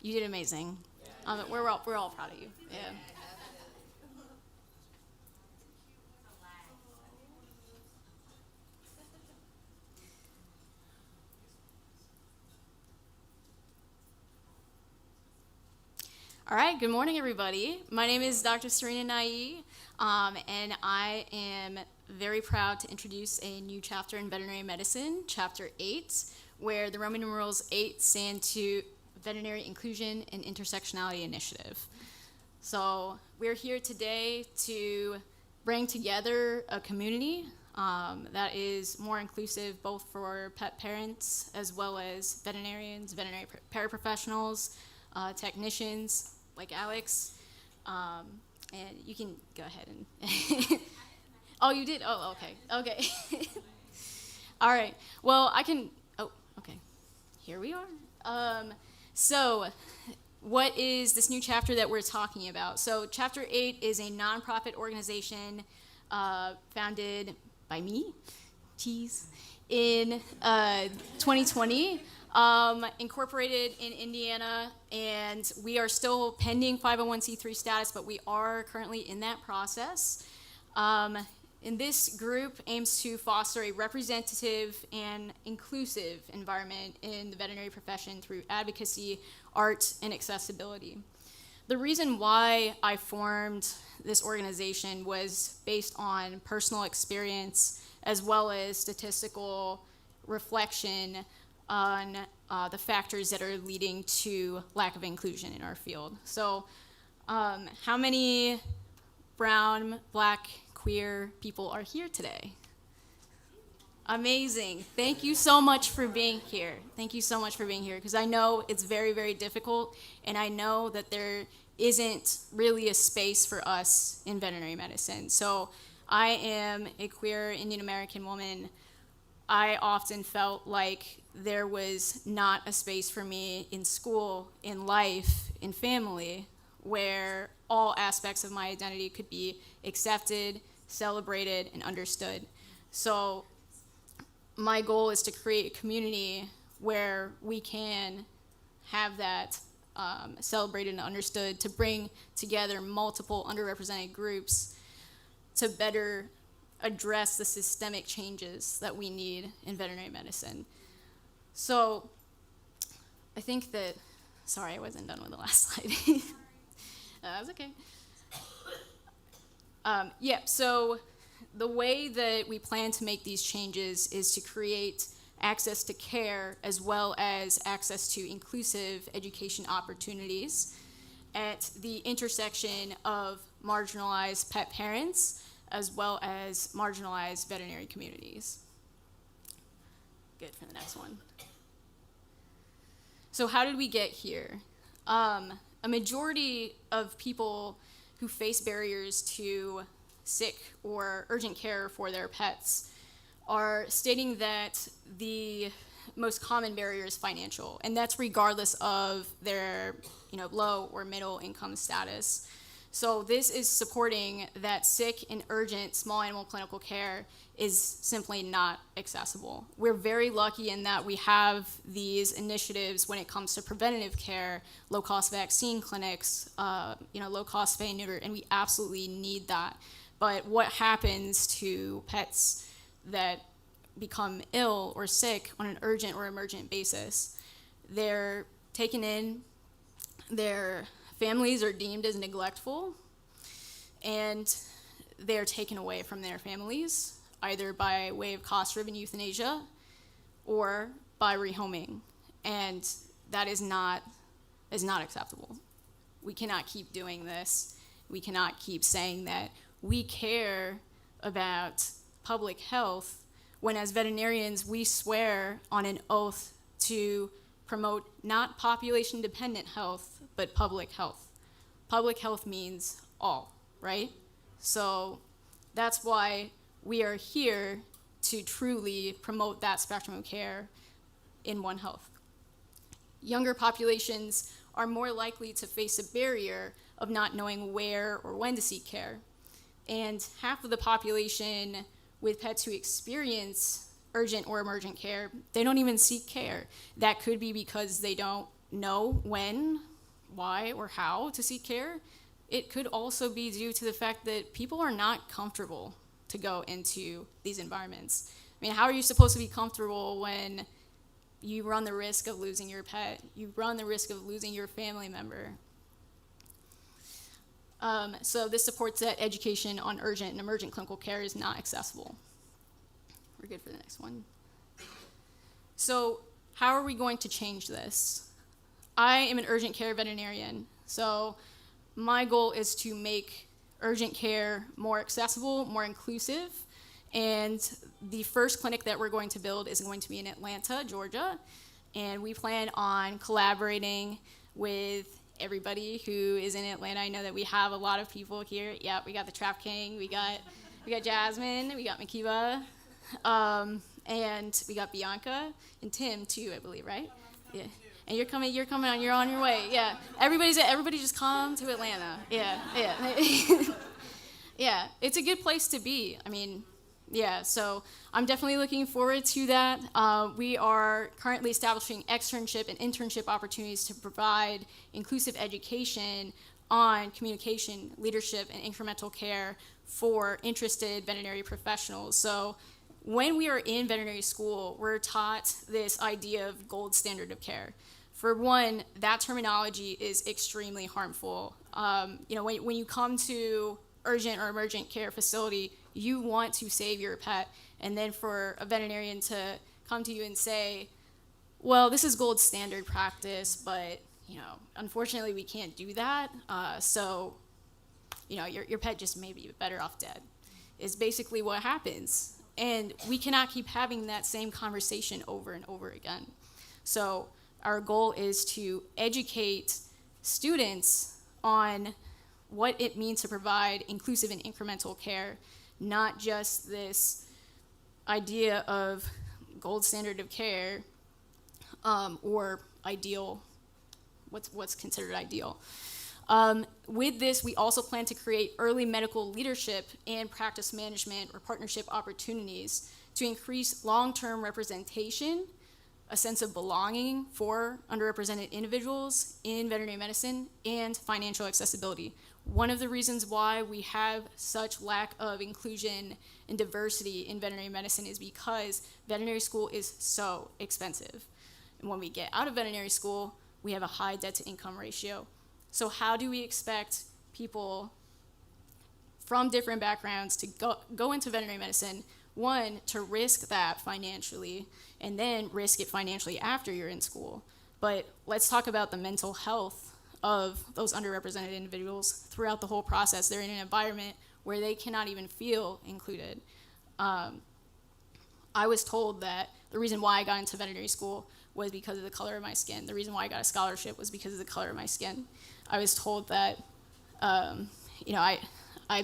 You did amazing. We're all proud of you. Yeah. All right. Good morning, everybody. My name is Dr.Sarena, and I am very proud to introduce a new chapter in veterinary medicine, Chapter 8, where the Roman numerals 8 stand to Veterinary Inclusion and Intersectionality Initiative. So we're here today to bring together a community that is more inclusive both for pet parents as well as veterinarians, veterinary paraprofessionals, technicians like Alex. And you can go ahead and... Oh, you did? Oh, okay. Okay. All right. Well, I can... Oh, okay. Here we are. So what is this new chapter that we're talking about? So Chapter 8 is a nonprofit organization founded by me, cheese, in 2020, incorporated in Indiana, and we are still pending 501c3 status, but we are currently in that process. And this group aims to foster a representative and inclusive environment in the veterinary profession through advocacy, art, and accessibility. The reason why I formed this organization was based on personal experience as well as statistical reflection on the factors that are leading to lack of inclusion in our field. So how many brown, black, queer people are here today? Amazing. Thank you so much for being here. Thank you so much for being here, because I know it's very, very difficult, and I know that there isn't really a space for us in veterinary medicine. So I am a queer Indian American woman. I often felt like there was not a space for me in school, in life, in family, where all aspects of my identity could be accepted, celebrated, and understood. So my goal is to create a community where we can have that celebrated and understood, to bring together multiple underrepresented groups to better address the systemic changes that we need in veterinary medicine. So I think that, sorry, I wasn't done with the last slide. That's okay. So the way that we plan to make these changes is to create access to care as well as access to inclusive education opportunities at the intersection of marginalized pet parents as well as marginalized veterinary communities. Good for the next one. So how did we get here? A majority of people who face barriers to sick or urgent care for their pets are stating that the most common barrier is financial, and that's regardless of their low or middle income status. So this is supporting that sick and urgent small animal clinical care is simply not accessible. We're very lucky in that we have these initiatives when it comes to preventative care, low-cost vaccine clinics, low-cost spay and neuter, and we absolutely need that. But what happens to pets that become ill or sick on an urgent or emergent basis? They're taken in, their families are deemed as neglectful, and they're taken away from their families, either by way of cost-driven euthanasia or by rehoming. And that is not acceptable. We cannot keep doing this. We cannot keep saying that we care about public health when, as veterinarians, we swear on an oath to promote not population-dependent health, but public health. Public health means all, right? So that's why we are here to truly promote that spectrum of care in One Health. Younger populations are more likely to face a barrier of not knowing where or when to seek care. And half of the population with pets who experience urgent or emergent care, they don't even seek care. That could be because they don't know when, why, or how to seek care, it could also be due to the fact that people are not comfortable to go into these environments. I mean, how are you supposed to be comfortable when you run the risk of losing your pet? You run the risk of losing your family member. So this supports that education on urgent and emergent clinical care is not accessible. We're good for the next one. So how are we going to change this? I am an urgent care veterinarian, so my goal is to make urgent care more accessible, more inclusive, and the first clinic that we're going to build is going to be in Atlanta, Georgia, and we plan on collaborating with everybody who is in Atlanta. I know that we have a lot of people here. Yeah, we got the Trap King, we got Jasmine, we got Makiba, and we got Bianca and Tim too, I believe, right? Yeah. And you're on your way. Yeah. Everybody just come to Atlanta. Yeah. Yeah. It's a good place to be. I mean, yeah, so I'm definitely looking forward to that. We are currently establishing externship and internship opportunities to provide inclusive education on communication, leadership, and incremental care for interested veterinary professionals. So when we are in veterinary school, we're taught this idea of gold standard of care. For one, that terminology is extremely harmful. When you come to urgent or emergent care facility, you want to save your pet, and then for a veterinarian to come to you and say, well, this is gold standard practice, but unfortunately we can't do that, so your pet just may be better off dead, is basically what happens. And we cannot keep having that same conversation over and over again. So our goal is to educate students on what it means to provide inclusive and incremental care, not just this idea of gold standard of care or ideal, what's considered ideal. With this, we also plan to create early medical leadership and practice management or partnership opportunities to increase long-term representation, a sense of belonging for underrepresented individuals in veterinary medicine, and financial accessibility. One of the reasons why we have such lack of inclusion and diversity in veterinary medicine is because veterinary school is so expensive. And when we get out of veterinary school, we have a high debt-to-income ratio. So how do we expect people from different backgrounds to go into veterinary medicine, one, to risk that financially, and then risk it financially after you're in school? But let's talk about the mental health of those underrepresented individuals throughout the whole process. They're in an environment where they cannot even feel included. I was told that the reason why I got into veterinary school was because of the color of my skin. The reason why I got a scholarship was because of the color of my skin. I was told that, I'm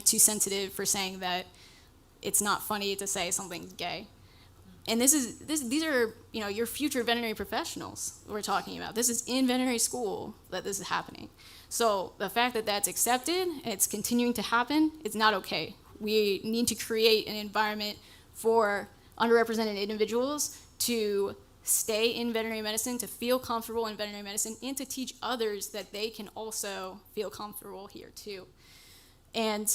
too sensitive for saying that it's not funny to say something's gay. And these are, your future veterinary professionals we're talking about. This is in veterinary school that this is happening. So the fact that that's accepted and it's continuing to happen, it's not okay. We need to create an environment for underrepresented individuals to stay in veterinary medicine, to feel comfortable in veterinary medicine, and to teach others that they can also feel comfortable here too. And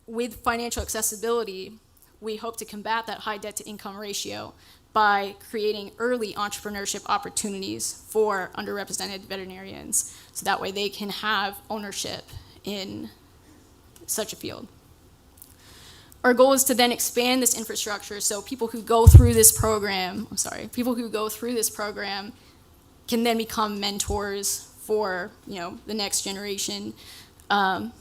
with financial accessibility, we hope to combat that high debt-to-income ratio by creating early entrepreneurship opportunities for underrepresented veterinarians, so that way they can have ownership in such a field. Our goal is to then expand this infrastructure so people who go through this program, can then become mentors for the next generation. And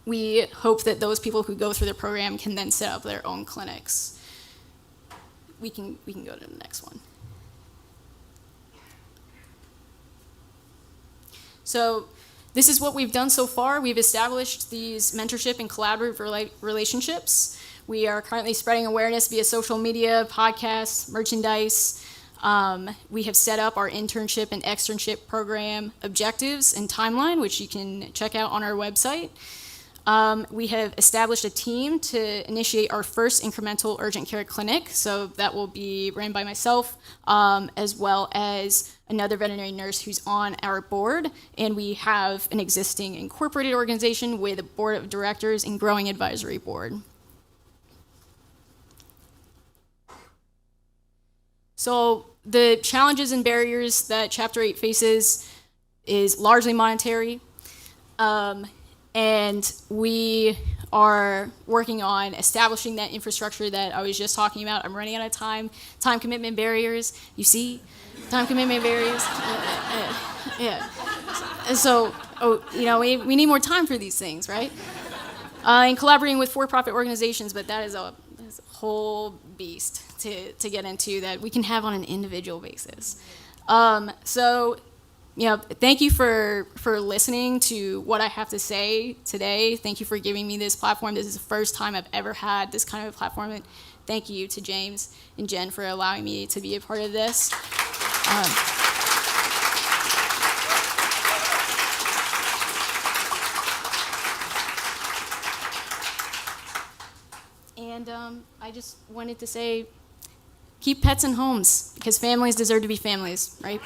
we hope that those people who go through the program can then set up their own clinics. We can go to the next one. So this is what we've done so far. We've established these mentorship and collaborative relationships. We are currently spreading awareness via social media, podcasts, merchandise. We have set up our internship and externship program objectives and timeline, which you can check out on our website. We have established a team to initiate our first incremental urgent care clinic. So that will be ran by myself, as well as another veterinary nurse who's on our board. And we have an existing incorporated organization with a board of directors and growing advisory board. So the challenges and barriers that Chapter 8 faces is largely monetary. And we are working on establishing that infrastructure that I was just talking about. I'm running out of time. Time commitment barriers, you see? Time commitment barriers. Yeah. And so, we need more time for these things, right? And collaborating with for-profit organizations, but that is a whole beast to get into that we can have on an individual basis. Thank you for listening to what I have to say today. Thank you for giving me this platform. This is the first time I've ever had this kind of a platform. And thank you to James and Jen for allowing me to be a part of this. I just wanted to say, keep pets in homes, because families deserve to be families, right?